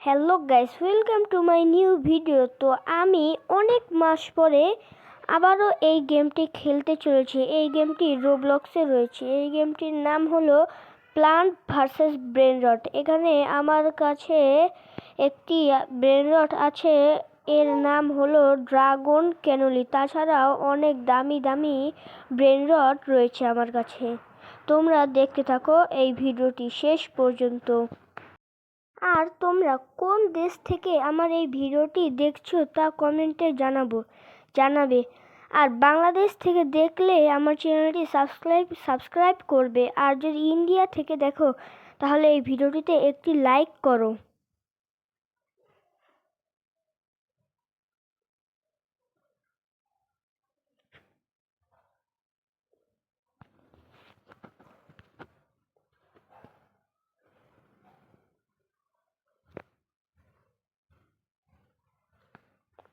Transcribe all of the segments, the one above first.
Hello guys, welcome to my new video. তো আমি অনেক মাস পরে আবারও এই গেমটি খেলতে চলেছি। এই গেমটি রোবলক্সে রয়েছে। এই গেমটির নাম হলো প্লান্ট ভার্সেস ব্রেন রট। এখানে আমার কাছে একটি ব্রেন রট আছে, এর নাম হলো ড্রাগন ক্যানোলি। তাছাড়াও অনেক দামি দামি ব্রেন রট রয়েছে আমার কাছে। তোমরা দেখতে থাকো এই ভিডিওটি শেষ পর্যন্ত। আর তোমরা কোন দেশ থেকে আমার এই ভিডিওটি দেখছো তা কমেন্টে জানাবে। আর বাংলাদেশ থেকে দেখলে আমার চ্যানেলটি সাবস্ক্রাইব করবে। আর যদি ইন্ডিয়া থেকে দেখো তাহলে এই ভিডিওটিতে একটি লাইক করো।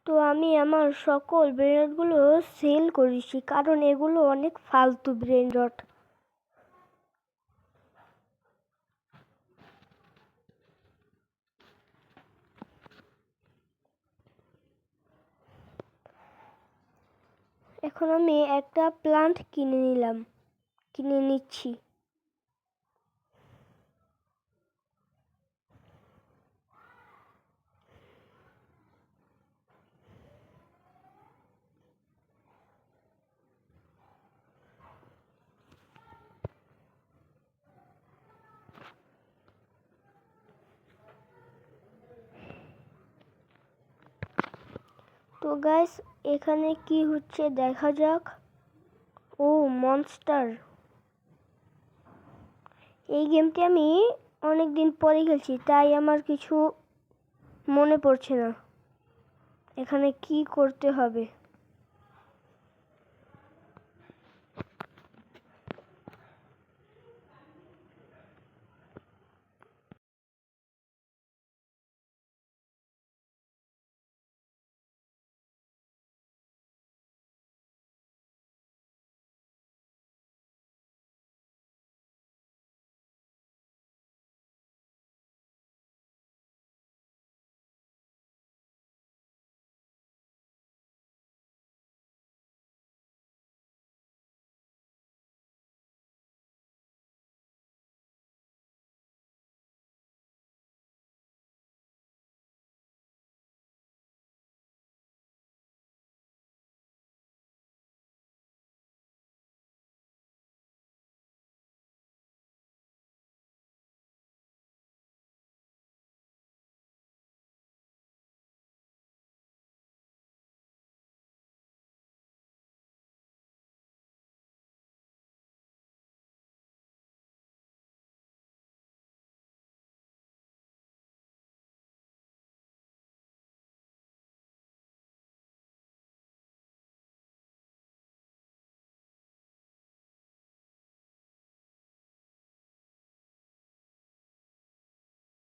তো আমি আমার সকল ব্রেন রটগুলো সেল করেছি, কারণ এগুলো অনেক ফালতু ব্রেন রট। এখন আমি একটা প্লান্ট কিনে নিচ্ছি। তো গাইস, এখানে কি হচ্ছে দেখা যাক। ও মনস্টার। এই গেমটি আমি অনেক দিন পরে খেলছি, তাই আমার কিছু মনে পড়ছে না এখানে কি করতে হবে।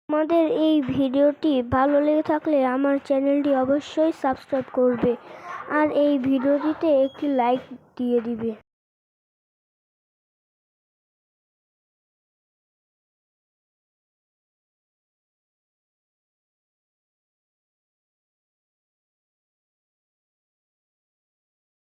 আমাদের এই ভিডিওটি ভালো লেগে থাকলে আমার চ্যানেলটি অবশ্যই সাবস্ক্রাইব করবে আর এই ভিডিওটিতে একটি লাইক দিয়ে দিবে।